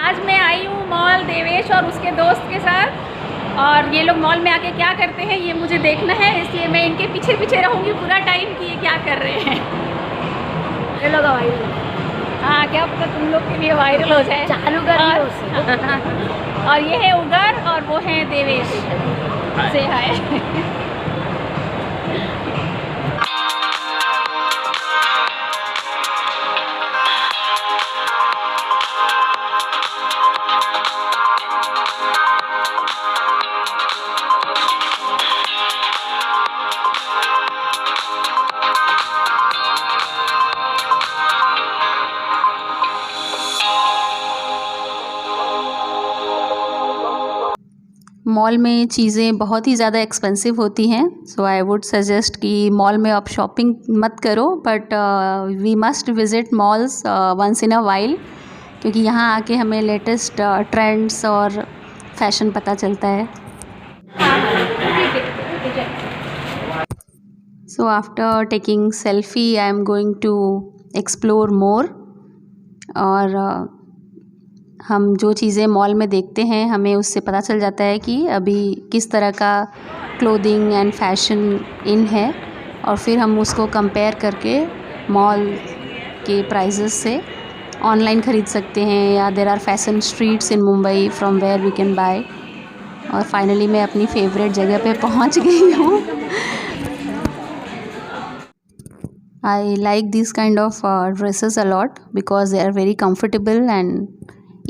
आज मैं आई हूँ मॉल देवेश और उसके दोस्त के साथ, और ये लोग मॉल में आके क्या करते हैं ये मुझे देखना है, इसलिए मैं इनके पीछे पीछे रहूँगी पूरा टाइम कि ये क्या कर रहे हैं। ये लोग वायरल, हाँ क्या पता तुम लोग के लिए वायरल हो जाए। चालू कर दियो। और ये है उगर और वो है देवेश। से हाय। मॉल में चीज़ें बहुत ही ज़्यादा एक्सपेंसिव होती हैं, सो आई वुड सजेस्ट कि मॉल में आप शॉपिंग मत करो, but we must visit malls once in a while, क्योंकि यहाँ आके हमें लेटेस्ट ट्रेंड्स और फैशन पता चलता है। So after taking selfie I am going to explore more, और हम जो चीज़ें मॉल में देखते हैं हमें उससे पता चल जाता है कि अभी किस तरह का क्लोथिंग एंड फैशन इन है, और फिर हम उसको कंपेयर करके मॉल के प्राइसेस से ऑनलाइन ख़रीद सकते हैं, या there are fashion streets in Mumbai from where we can buy. और फाइनली मैं अपनी फेवरेट जगह पे पहुंच गई हूँ। I like this kind of dresses a lot because they are very comfortable and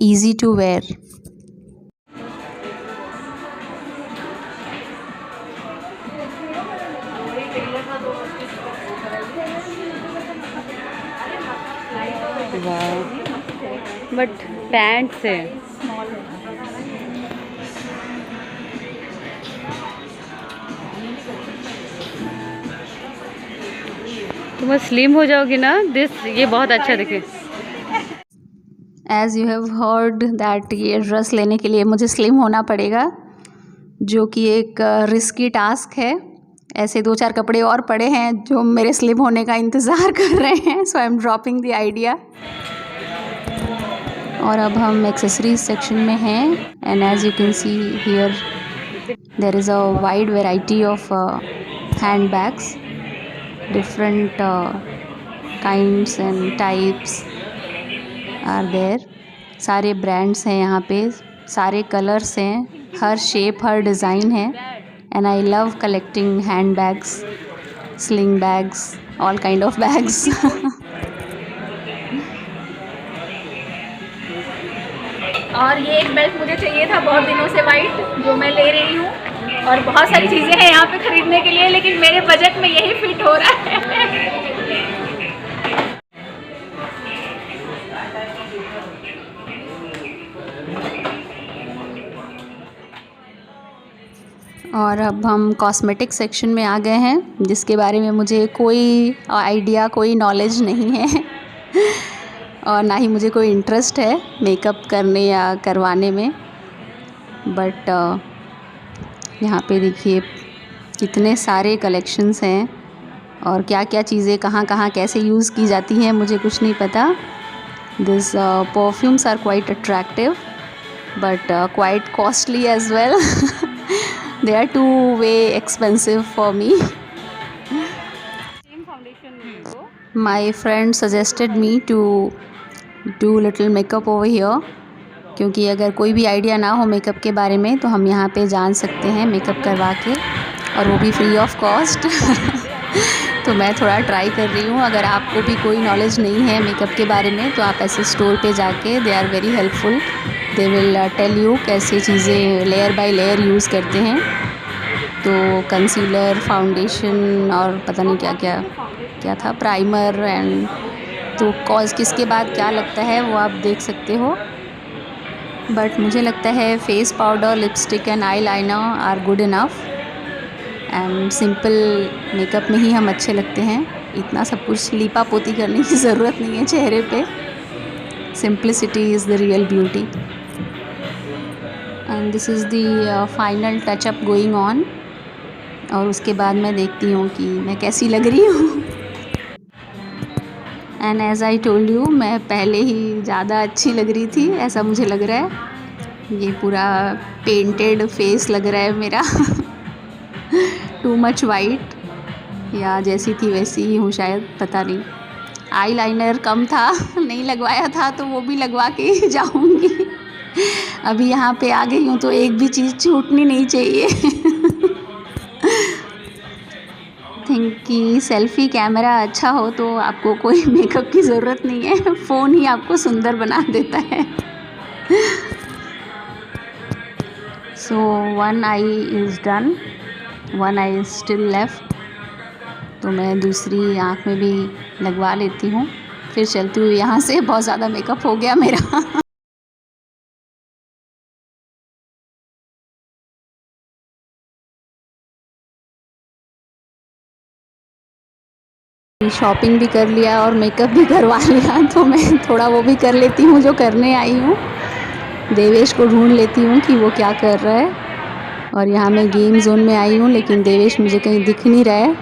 easy to wear. But pants है। तुम स्लिम हो जाओगी ना, ये बहुत अच्छा दिखे। As you have heard that ये ड्रेस लेने के लिए मुझे स्लिम होना पड़ेगा, जो कि एक रिस्की टास्क है। ऐसे 2-4 कपड़े और पड़े हैं जो मेरे स्लिम होने का इंतज़ार कर रहे हैं, so I am dropping the idea. और अब हम एक्सेसरीज सेक्शन में हैं, and as you can see here there is a wide variety of hand bags, different kinds and types are there. सारे ब्रांड्स हैं यहाँ पे, सारे कलर्स हैं, हर शेप हर डिज़ाइन है, and I love collecting hand bags, sling bags, all kind of bags. और ये एक बेल्ट मुझे चाहिए था बहुत दिनों से वाइट, जो मैं ले रही हूँ। और बहुत सारी चीज़ें हैं यहाँ पे ख़रीदने के लिए, लेकिन मेरे बजट में यही फिट हो रहा है। और अब हम कॉस्मेटिक सेक्शन में आ गए हैं, जिसके बारे में मुझे कोई आइडिया, कोई नॉलेज नहीं है और ना ही मुझे कोई इंटरेस्ट है मेकअप करने या करवाने में। बट यहाँ पे देखिए कितने सारे कलेक्शंस हैं, और क्या क्या चीज़ें कहाँ कहाँ कैसे यूज़ की जाती हैं मुझे कुछ नहीं पता। This perfumes are quite attractive but quite costly as well. They are too way expensive for me. My friend suggested me to do little makeup over here, क्योंकि अगर कोई भी आइडिया ना हो मेकअप के बारे में तो हम यहाँ पे जान सकते हैं मेकअप करवा के, और वो भी फ्री ऑफ कॉस्ट। तो मैं थोड़ा ट्राई कर रही हूँ। अगर आपको भी कोई नॉलेज नहीं है मेकअप के बारे में तो आप ऐसे स्टोर पे जाके, they are very helpful, they will tell you कैसे चीज़ें लेयर बाय लेयर यूज़ करते हैं। तो कंसीलर, फाउंडेशन और पता नहीं क्या क्या क्या था, प्राइमर, एंड तो कॉज किसके बाद क्या लगता है वो आप देख सकते हो। बट मुझे लगता है face powder, lipstick and eyeliner are good enough, and simple makeup में ही हम अच्छे लगते हैं। इतना सब कुछ लीपा पोती करने की ज़रूरत नहीं है चेहरे पे। Simplicity is the real beauty, and this is the final touch-up going on. और उसके बाद मैं देखती हूँ कि मैं कैसी लग रही हूँ। And as I told you, मैं पहले ही ज़्यादा अच्छी लग रही थी, ऐसा मुझे लग रहा है। ये पूरा पेंटेड फेस लग रहा है मेरा टू मच वाइट, या जैसी थी वैसी ही हूँ शायद, पता नहीं। आई लाइनर कम था, नहीं लगवाया था, तो वो भी लगवा के ही जाऊँगी। अभी यहाँ पे आ गई हूँ तो एक भी चीज़ छूटनी नहीं चाहिए। थिंक कि सेल्फ़ी कैमरा अच्छा हो तो आपको कोई मेकअप की ज़रूरत नहीं है, फ़ोन ही आपको सुंदर बना देता है। So one I is done, one I is still left, तो मैं दूसरी आँख में भी लगवा लेती हूँ, फिर चलती हूँ यहाँ से। बहुत ज़्यादा मेकअप हो गया मेरा। शॉपिंग भी कर लिया और मेकअप भी करवा लिया, तो मैं थोड़ा वो भी कर लेती हूँ जो करने आई हूँ। देवेश को ढूंढ लेती हूँ कि वो क्या कर रहा है। और यहाँ मैं गेम जोन में आई हूँ, लेकिन देवेश मुझे कहीं दिख नहीं रहा है।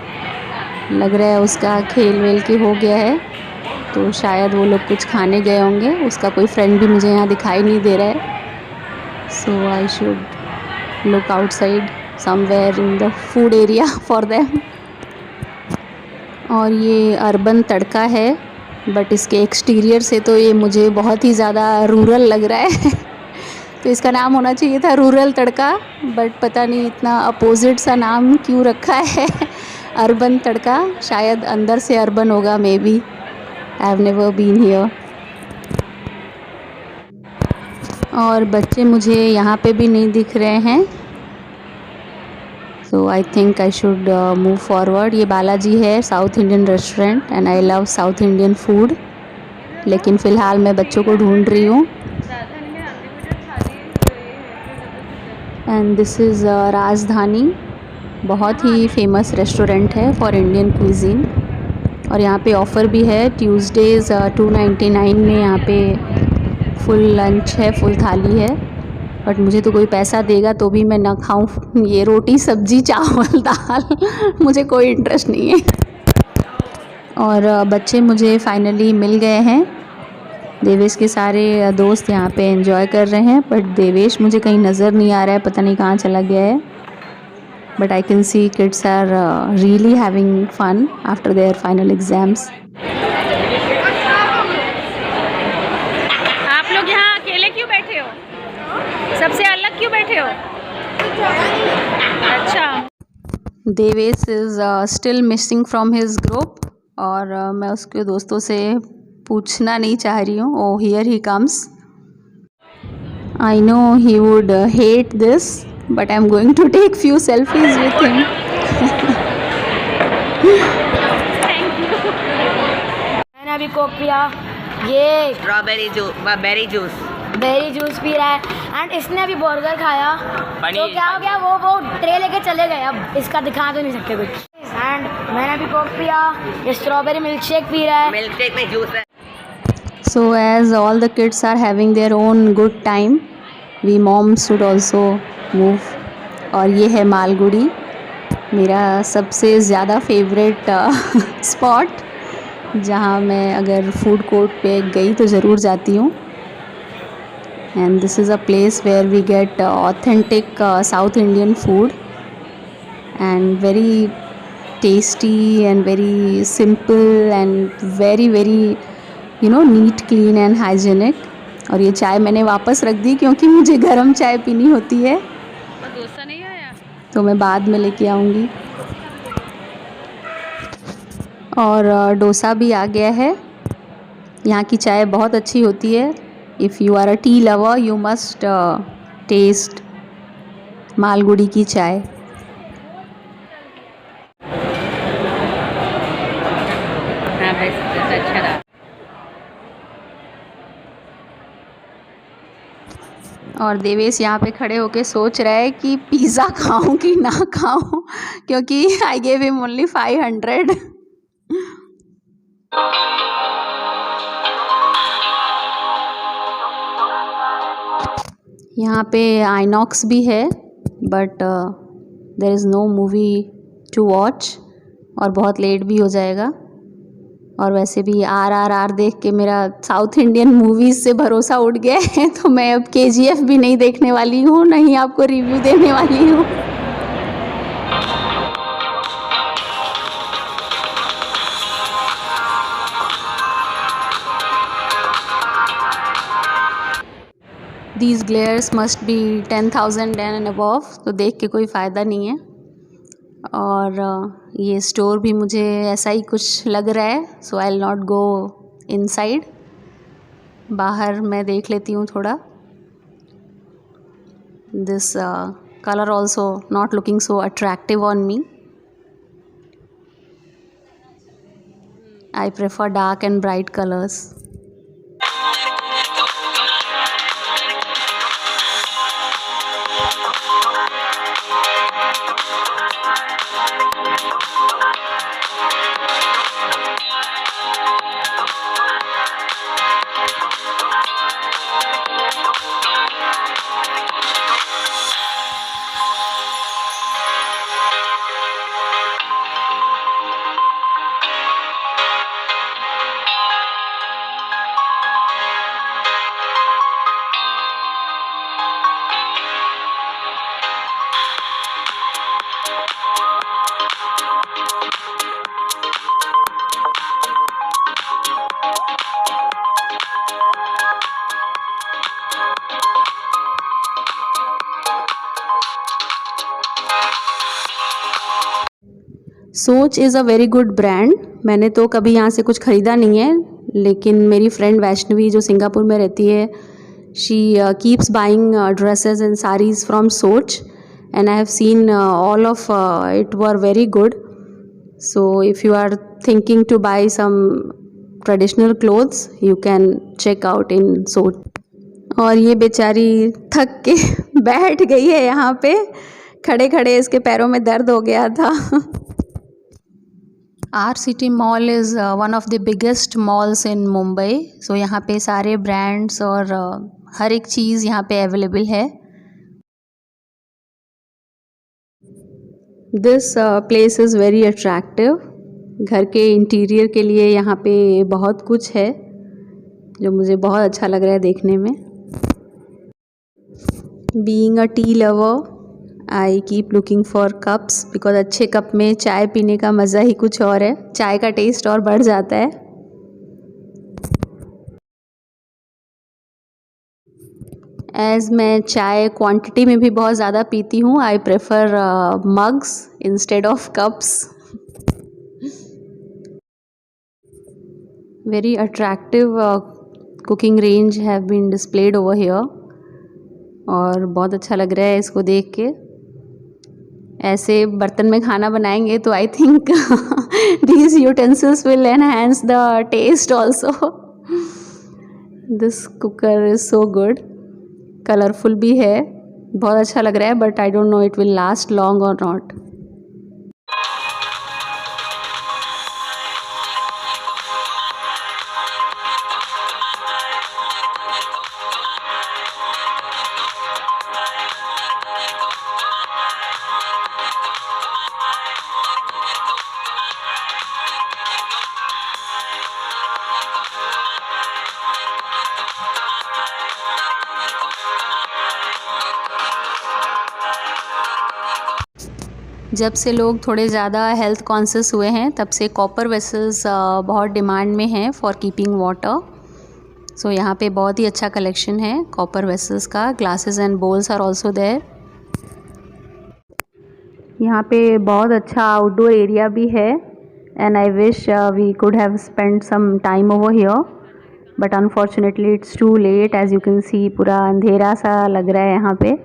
लग रहा है उसका खेल वेल के हो गया है, तो शायद वो लोग कुछ खाने गए होंगे। उसका कोई फ्रेंड भी मुझे यहाँ दिखाई नहीं दे रहा है। So I should look outside somewhere in the food area for them. और ये अर्बन तड़का है, बट इसके एक्सटीरियर से तो ये मुझे बहुत ही ज़्यादा रूरल लग रहा है। तो इसका नाम होना चाहिए था रूरल तड़का, बट पता नहीं इतना अपोजिट सा नाम क्यों रखा है। अर्बन तड़का, शायद अंदर से अर्बन होगा, maybe. I have never been here. और बच्चे मुझे यहाँ पे भी नहीं दिख रहे हैं, so I think I should move forward. ये बालाजी है, South Indian restaurant, and I love South Indian food. लेकिन फ़िलहाल मैं बच्चों को ढूंढ रही हूँ। एंड दिस इज़ राजधानी, बहुत ही फेमस रेस्टोरेंट है फॉर इंडियन क्विज़िन। और यहाँ पे ऑफ़र भी है, ट्यूसडेज़ 299 में यहाँ पे फुल लंच है, फुल थाली है। बट मुझे तो कोई पैसा देगा तो भी मैं ना खाऊं ये रोटी सब्जी चावल दाल, मुझे कोई इंटरेस्ट नहीं है। और बच्चे मुझे फाइनली मिल गए हैं। देवेश के सारे दोस्त यहाँ पे एंजॉय कर रहे हैं, बट देवेश मुझे कहीं नज़र नहीं आ रहा है, पता नहीं कहाँ चला गया है। But I can see kids are really having fun after their final exams. आप लोग यहाँ अकेले क्यों बैठे हो? सबसे अलग क्यों बैठे हो? अच्छा। Devesh is still missing from his group, और मैं उसके दोस्तों से पूछना नहीं चाह रही हूँ। Oh here he comes. I know he would hate this, but I am going to take few selfies with him. मैंने अभी कोक पिया, ये स्ट्रॉबेरी जूस बेरी जूस पी रहा है, एंड इसने अभी बर्गर खाया। तो क्या हो गया, वो ट्रे लेके चले गए, अब इसका दिखा तो नहीं सकते कुछ। एंड मैंने अभी कोक पिया, ये स्ट्रॉबेरी मिल्क शेक पी रहा है। मिल्क शेक में जूस है। So as all the kids are having their own good time, we moms should also move. और ये है मालगुड़ी, मेरा सबसे ज़्यादा फेवरेट स्पॉट, जहाँ मैं अगर फूड कोर्ट पे गई तो ज़रूर जाती हूँ। And this is a place where we get authentic South Indian food, and very tasty and very simple and very neat, clean and hygienic. और ये चाय मैंने वापस रख दी क्योंकि मुझे गर्म चाय पीनी होती है, डोसा नहीं आया तो मैं बाद में लेके आऊँगी। और डोसा भी आ गया है। यहाँ की चाय बहुत अच्छी होती है। If you are a tea lover you must taste Malgudi की चाय। हाँ बस अच्छा रहा। और देवेश यहाँ पे खड़े होके सोच रहा है कि पिज़्ज़ा खाऊं कि ना खाऊं, क्योंकि आई गेव हिम ओनली 500। यहाँ पे आइनॉक्स भी है, but there is no movie to watch, और बहुत लेट भी हो जाएगा। और वैसे भी RRR देख के मेरा साउथ इंडियन मूवीज़ से भरोसा उठ गया है, तो मैं अब KGF भी नहीं देखने वाली हूँ, नहीं आपको रिव्यू देने वाली हूँ। These glares must be 10,000 and above, तो देख के कोई फ़ायदा नहीं है। और ये स्टोर भी मुझे ऐसा ही कुछ लग रहा है, so I will not go inside. बाहर मैं देख लेती हूँ थोड़ा। This colour also not looking so attractive on me. I prefer dark and bright colours. Soch is a very good brand. मैंने तो कभी यहाँ से कुछ ख़रीदा नहीं है, लेकिन मेरी फ्रेंड वैष्णवी जो सिंगापुर में रहती है, she keeps buying dresses and sarees from Soch and I have seen all of it were very good. So if you are thinking to buy some traditional clothes you can check out in Soch. और ये बेचारी थक के बैठ गई है यहाँ पे, खड़े खड़े इसके पैरों में दर्द हो गया था। RCT mall is one of the biggest malls in Mumbai. So यहाँ पे सारे ब्रांड्स और हर एक चीज़ यहाँ पे अवेलेबल है। This place is very attractive. घर के इंटीरियर के लिए यहाँ पे बहुत कुछ है जो मुझे बहुत अच्छा लग रहा है देखने में। Being a tea lover I keep looking for cups because अच्छे कप में चाय पीने का मज़ा ही कुछ और है, चाय का टेस्ट और बढ़ जाता है। एज़ मैं चाय क्वांटिटी में भी बहुत ज़्यादा पीती हूँ, I prefer mugs instead of cups. Very attractive cooking range have been displayed over here और बहुत अच्छा लग रहा है इसको देख के। ऐसे बर्तन में खाना बनाएंगे तो I think these utensils will enhance the taste also. This cooker is so good. Colourful भी है, बहुत अच्छा लग रहा है, but I don't know it will last long और नॉट। जब से लोग थोड़े ज़्यादा हेल्थ कॉन्शियस हुए हैं तब से कॉपर वेसल्स बहुत डिमांड में हैं फॉर कीपिंग वाटर। सो यहाँ पे बहुत ही अच्छा कलेक्शन है कॉपर वेसल्स का। Glasses and bowls are also there. यहाँ पे बहुत अच्छा आउटडोर एरिया भी है and I wish we could have spend some time over here, but unfortunately it's too late. As you can see पूरा अंधेरा सा लग रहा है यहाँ पे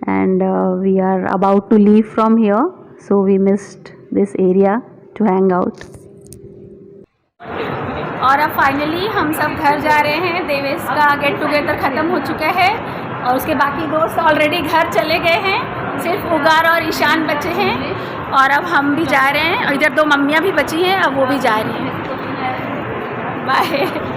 and we are about to leave from here, so we missed this area to hang out. और अब फाइनली हम सब घर जा रहे हैं। देवेश का गेट टुगेदर ख़त्म हो चुका है और उसके बाकी दोस्त ऑलरेडी घर चले गए हैं, सिर्फ उगार और ईशान बचे हैं और अब हम भी जा रहे हैं और इधर 2 मम्मियाँ भी बची हैं, अब वो भी जा रही हैं। बाय।